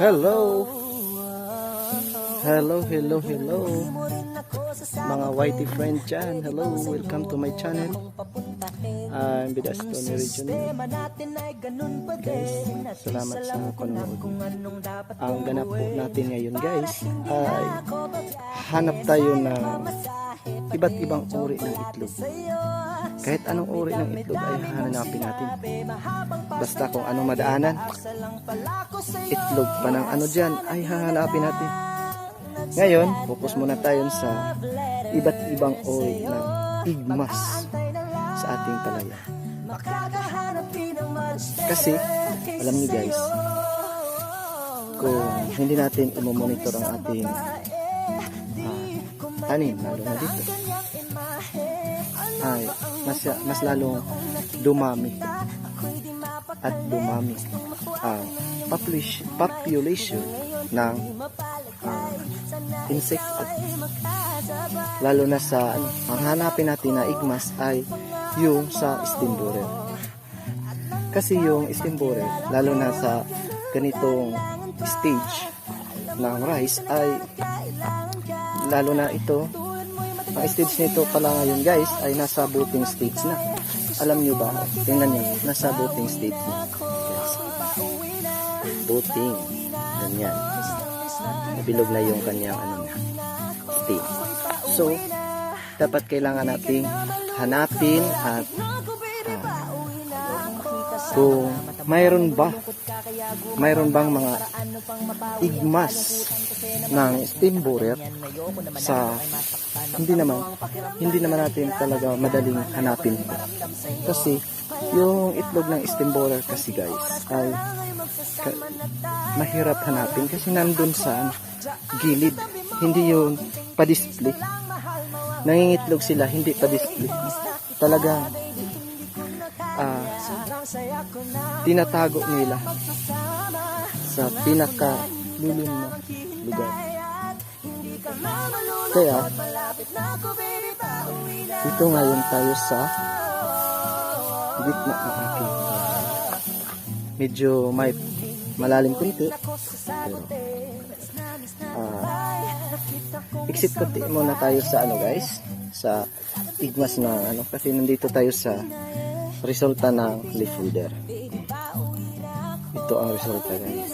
Hello! Hello, hello, hello! Mga YT friend dyan, hello! Welcome to my channel. I'm Bidas Tony Region. Guys, salamat sa panonood. Ang ganap po natin ngayon guys ay hanap tayo ng iba't ibang uri ng itlog. Kahit anong uri ng itlog ay hanapin natin. Basta kung anong madaanan, itlog pa ng ano dyan ay hahanapin natin. Ngayon, focus muna tayo sa iba't ibang uri ng igmas sa ating palaya. Kasi, alam niyo guys, kung hindi natin i-monitor ang ating tanim, lalo na dito, ay mas lalong dumami at dumami ang population ng insect at lalo na sa ang hanapin natin na igmas ay yung sa stem borer. Kasi yung stem borer, lalo na sa ganitong stage ng rice ay lalo na ito, ang stage nito pala ngayon guys ay nasa budding stage na. Alam nyo ba? Tingnan nyo, nasa budding stage na. Yes. Budding. Ganyan. Nabilog na yung kanyang stage. So, dapat kailangan nating hanapin at kung mayroon bang mga igmas ng stem borer sa hindi naman natin talaga madaling hanapin kasi yung itlog ng stem borer kasi guys ay mahirap hanapin kasi nandun sa gilid, hindi yun pa-display. Nangingitlog sila, hindi pa-display. Talagang tinatago nila sa pinaka-lulim na lugar. Kaya dito ngayon tayo sa gitna ng aking medyo may malalim kunti pero exit konti muna tayo sa guys, sa igmas na kasi nandito tayo sa resulta ng leaf folder. Ito ang resulta guys.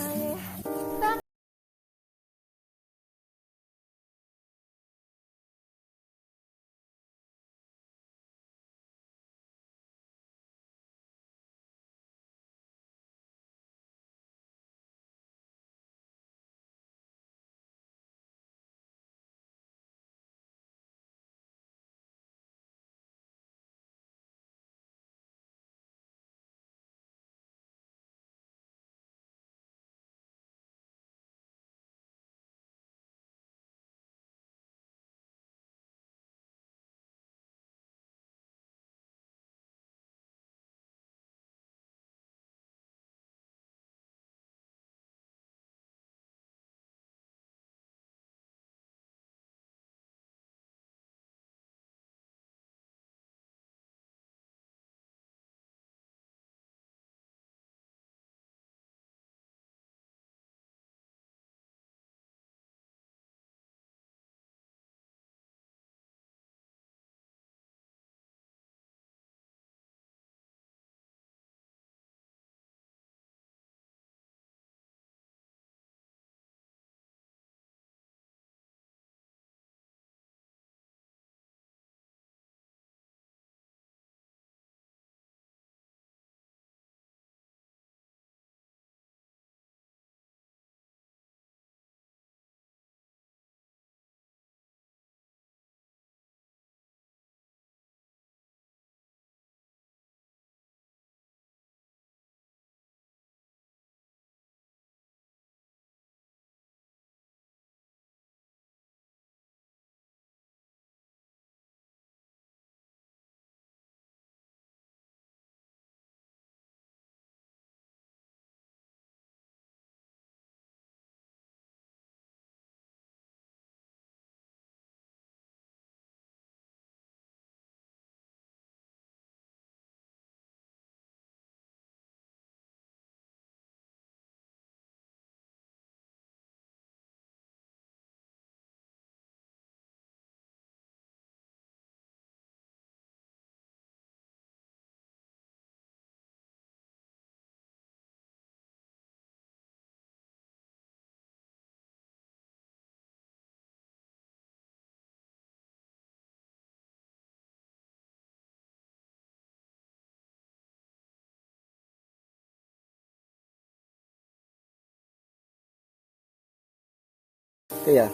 Kaya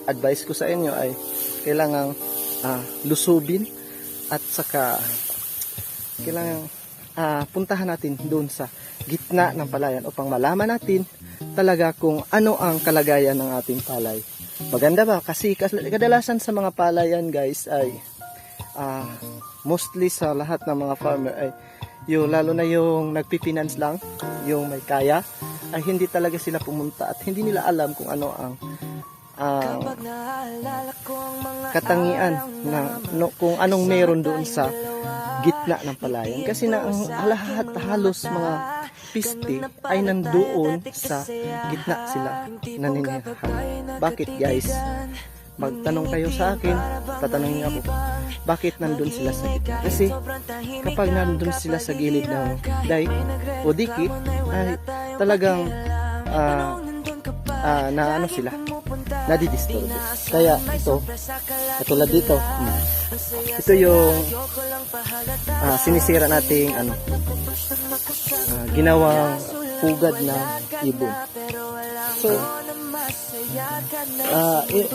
advice ko sa inyo ay kailangang lusubin at saka kailangang puntahan natin doon sa gitna ng palayan upang malaman natin talaga kung ano ang kalagayan ng ating palay. Maganda ba? Kasi kadalasan sa mga palayan guys ay mostly sa lahat ng mga farmer ay lalo na yung nagpipinance lang, yung may kaya, ay hindi talaga sila pumunta at hindi nila alam kung ano ang katangian kung anong meron doon sa gitna ng palayan. Kasi na ang halos mga piste ay nandoon sa gitna sila naninirahan. Bakit guys? Magtanong kayo sa akin, tatanungin ako, bakit nandun sila sa gitna? Kasi kapag nandun sila sa gilid ng dike o dikit, ay talagang sila nadidisturb. Kaya ito, katulad dito, ito yung sinisira nating ginawang pugad na ibon. So,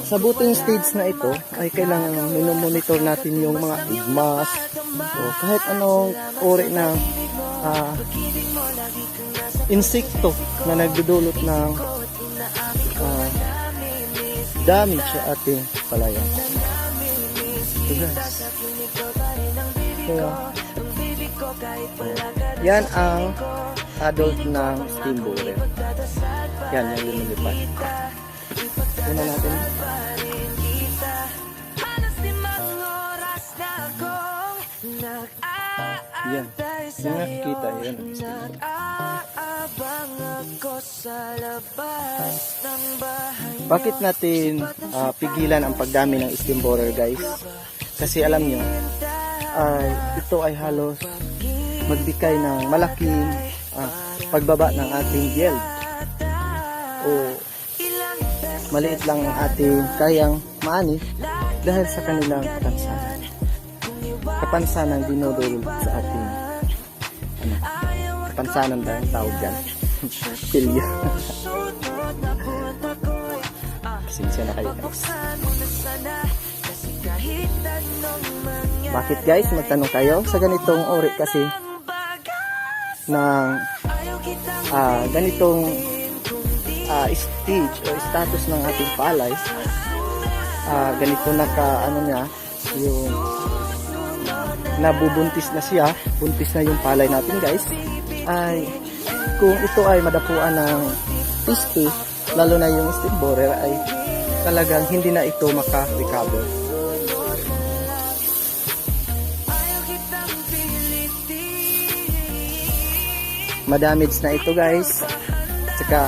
sa buting stage na ito ay kailangan minomonitor natin yung mga igmas o kahit anong uri ng insekto na nagdudulot ng damage sa ating palayan. Yan ang adult ng steam borer. Yan yung lumilipad. Una natin. Yan. Yung nakikita yan. Bakit natin pigilan ang pagdami ng steam borer guys? Kasi alam nyo, ito ay halos magbigay ng malaking pagbaba ng ating yield. O maliit lang ang ating kayang maani dahil sa kanilang kapansanan. Kapansanan dinodulot sa ating kapansanan ba ang tawag dyan? Pilya. Pasensya na kayo guys. Bakit guys? Magtanong kayo sa ganitong ori kasi ng ganitong stage o status ng ating palay. Ganito yung nabubuntis na siya, buntis na yung palay natin guys, ay kung ito ay madapuan ng piste, lalo na yung steam borer, ay talagang hindi na ito maka-recover. Madamage na ito guys. Saka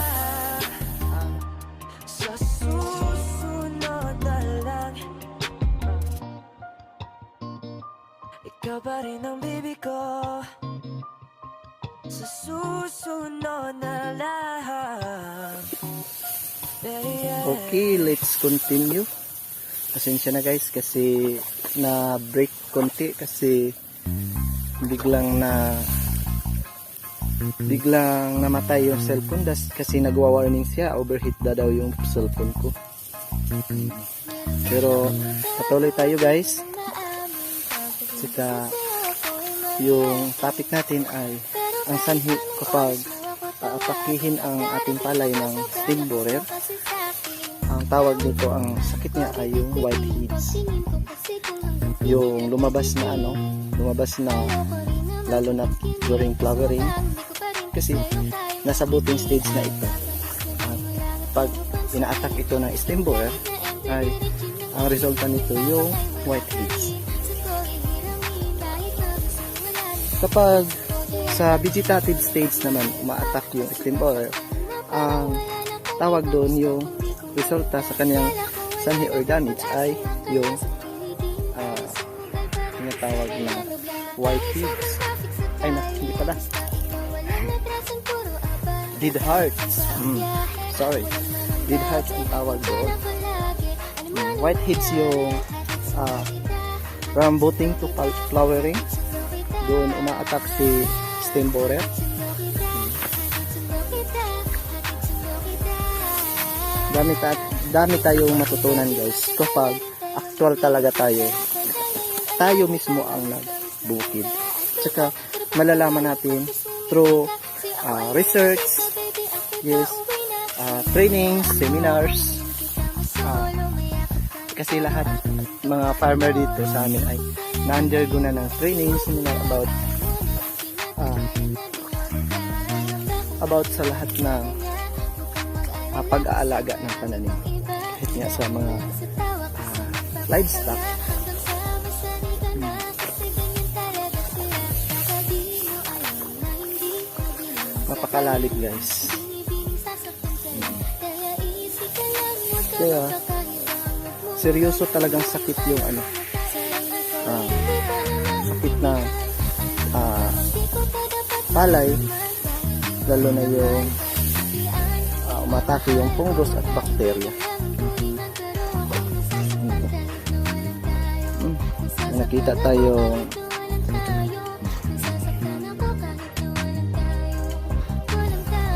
ikaw pa rin ang baby ko. Sa susunod na lang. Okay, let's continue. Pasensya na guys kasi na break konti kasi biglang namatay yung cellphone kasi nagwa-warning siya, overheat daw yung cellphone ko. Pero patuloy tayo guys. Saka yung topic natin ay ang sanhi kapag atakihin ang ating palay ng steam borer. Ang tawag nito, ang sakit niya ay yung whiteheads. Yung lumabas na lalo na during flowering kasi nasa buting stage na ito. Pag ina-attack ito ng steam borer ay ang resulta nito yung whiteheads. Kapag sa vegetative stage naman uma-attack yung steam borer, ang tawag doon yung resulta sa kanyang sanhi or damage ay yung tinatawag na whiteheads. Ay na, hindi pala. Dead hearts. Sorry. Dead hearts ang tawag doon. Whiteheads yung from budding to flowering. Doon uma-attack si steam borer. dami tayong matutunan guys kapag actual talaga tayo mismo ang nagbukid. Tsaka malalaman natin through research, yes, training, seminars, kasi lahat mga farmer dito sa amin ay na-undergo na ng training, seminar about sa lahat ng pag-aalaga ng pananim. Kahit nga sa mga livestock. Napakalalim guys. Kaya seryoso talagang sakit yung sakit na palay, lalo na yung umatake yung fungus at bakterya. Nakita tayong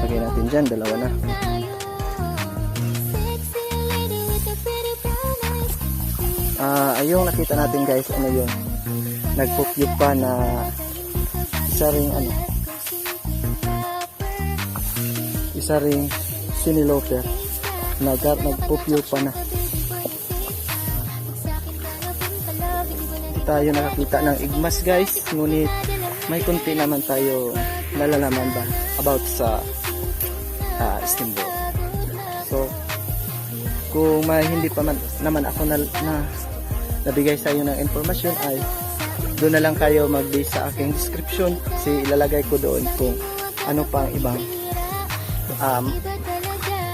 lagay natin dyan, dalawa na. Yung nakita natin guys, ano yun, nagpupyup pa na isa ring siniloper, nagpupyup pa na. Hindi tayo nakakita ng igmas guys, ngunit may kunti naman tayo nalalaman ba about sa steamboat. So kung may hindi pa naman ako nabigay sa iyo ng informasyon, ay doon na lang kayo mag-base sa aking description, kasi ilalagay ko doon kung ano pa ang ibang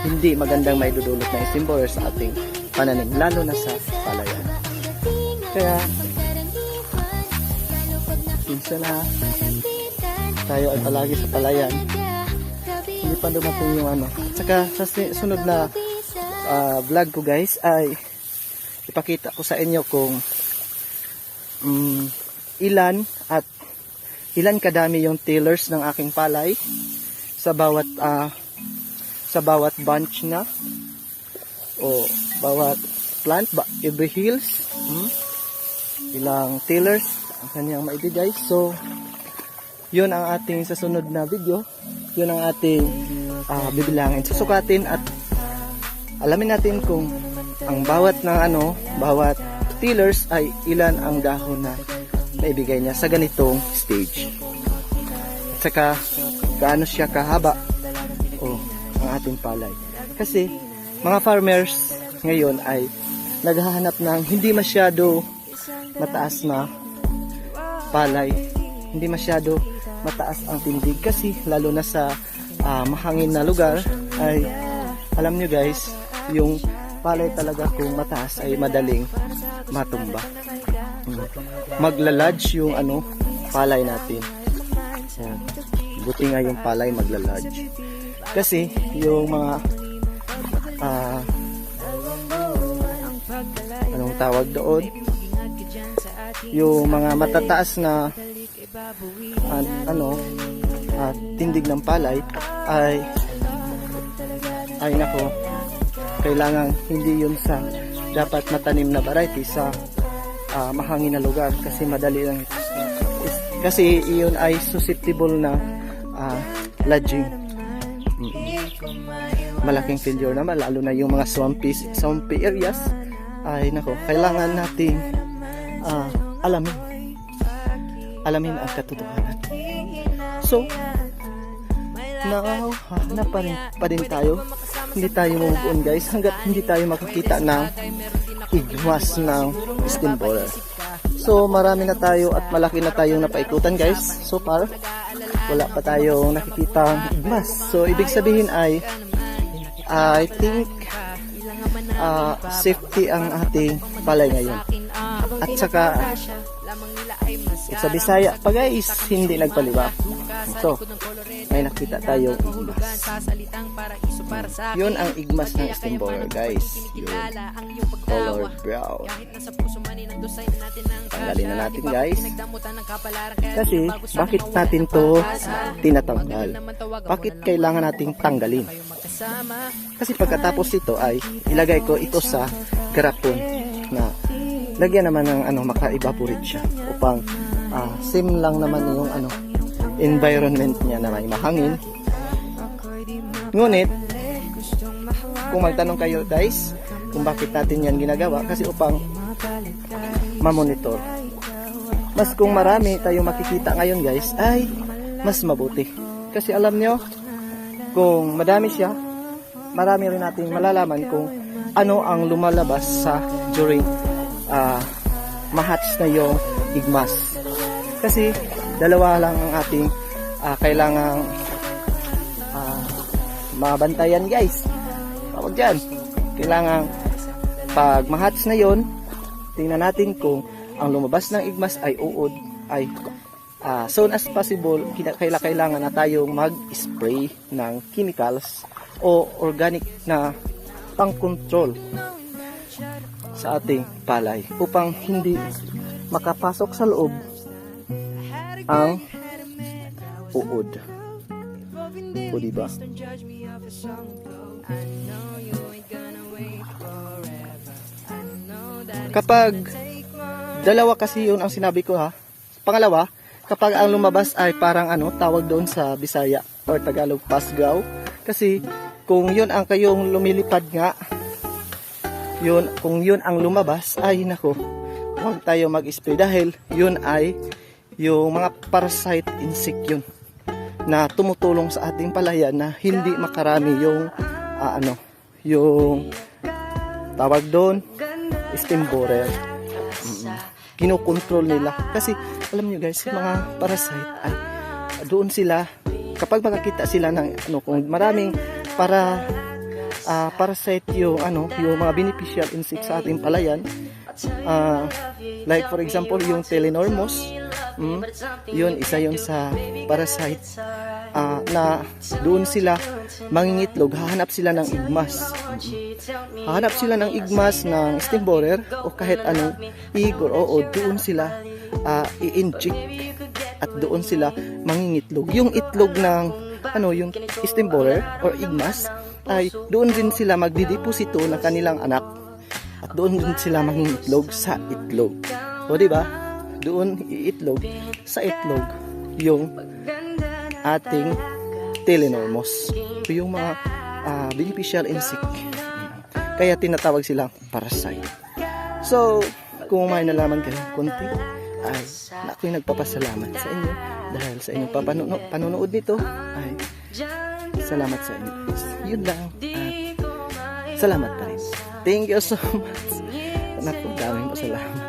hindi magandang may dudulot na steamboat sa ating pananim, lalo na sa palayan. Kaya minsan na tayo ay palagi sa palayan, hindi pa dumating yung Saka sa sunod na vlog ko guys ay ipakita ko sa inyo kung ilan kadami yung tillers ng aking palay sa bawat bunch na o bawat plant, every hills, ilang tillers ang kanyang maibigay. So yun ang ating sa sunod na video, yun ang ating bibilangin, susukatin at alamin natin kung ang bawat tillers ay ilan ang dahon na naibigay niya sa ganitong stage. At saka gaano siya kahaba ang ating palay. Kasi mga farmers ngayon ay naghahanap ng hindi masyado mataas na palay, hindi masyado mataas ang tindig, kasi lalo na sa mahangin na lugar ay alam nyo guys, yung palay talaga kung mataas ay madaling matumba. Maglalodge yung palay natin. Ayan. Buti nga yung palay maglalodge. Kasi yung mga anong tawag doon? Yung mga matataas na tindig ng palay ay nako, kailangan hindi yun sa dapat matanim na variety sa mahangin na lugar, kasi madali lang ito. Kasi iyon ay susceptible na lodging. Malaking failure naman, lalo na yung mga swampy areas ay nako, kailangan nating alamin ang katotohanan. So now pa rin tayo, hindi tayo move on guys hanggat hindi tayo makakita ng igmas ng steamboat. So marami na tayo at malaki na tayong napaikutan guys. So far wala pa tayong nakikita igmas. So ibig sabihin ay I think safety ang ating palay ngayon. At saka sa Bisaya pa guys, hindi nagpaliwak. So, may nakita tayong igmas. Yun ang igmas ng steam borer, guys. Yun. Color brown. Tanggalin na natin, guys. Kasi, bakit natin to tinatanggal? Bakit kailangan nating tanggalin? Kasi pagkatapos ito ay ilagay ko ito sa garapon na lagyan naman ng maka-evaporate siya upang same lang naman yung environment niya na may mahangin. Ngunit kung magtanong kayo, guys, kung bakit natin yan ginagawa, kasi upang ma-monitor. Mas kung marami tayong makikita ngayon, guys, ay mas mabuti. Kasi alam nyo, kung madami siya, marami rin natin malalaman kung ano ang lumalabas sa during ma-hatch na yung igmas. Kasi dalawa lang ang ating kailangang mabantayan, guys. Tawag dyan, kailangan pag ma-hatch na yon, tingnan natin kung ang lumabas ng igmas ay uod, ay soon as possible kailangan na tayong mag-spray ng chemicals o organic na pang-control sa ating palay upang hindi makapasok sa loob ang uod. O diba? Kapag dalawa kasi yun ang sinabi ko, ha. Pangalawa, kapag ang lumabas ay parang tawag doon sa Bisaya or Tagalog, pasgaw. Kasi kung yun ang kayong lumilipad nga, kung yun ang lumabas, ay nako, huwag tayo mag-spray dahil yun ay yung mga parasite insect yun na tumutulong sa ating palayan na hindi makarami yung yung tawag doon, steam borer. Kinokontrol nila. Kasi alam nyo, guys, yung mga parasite ay doon sila, kapag makakita sila ng kung maraming parasite yung yung mga beneficial insect sa ating palayan, like for example yung Telenormos, yun isa yun sa parasite na doon sila mangingitlog, hahanap sila ng igmas. Hahanap sila ng igmas ng steam borer o kahit anong ig or oo, doon sila i-inject at doon sila mangingitlog. Yung itlog ng yung steam borer or igmas ay doon din sila magdideposito ng kanilang anak at doon din sila mangingitlog sa itlog. O diba? Doon iitlog sa itlog yung ating Telenormos. Yung mga beneficial insect. Kaya tinatawag silang parasite. So, kung may nalaman kayo konti, ay ako'y nagpapasalamat sa inyo dahil sa inyong panonood nito ay salamat sa inyo. Yun lang. At salamat pa rin. Thank you so much. Naku, daming pasalamat.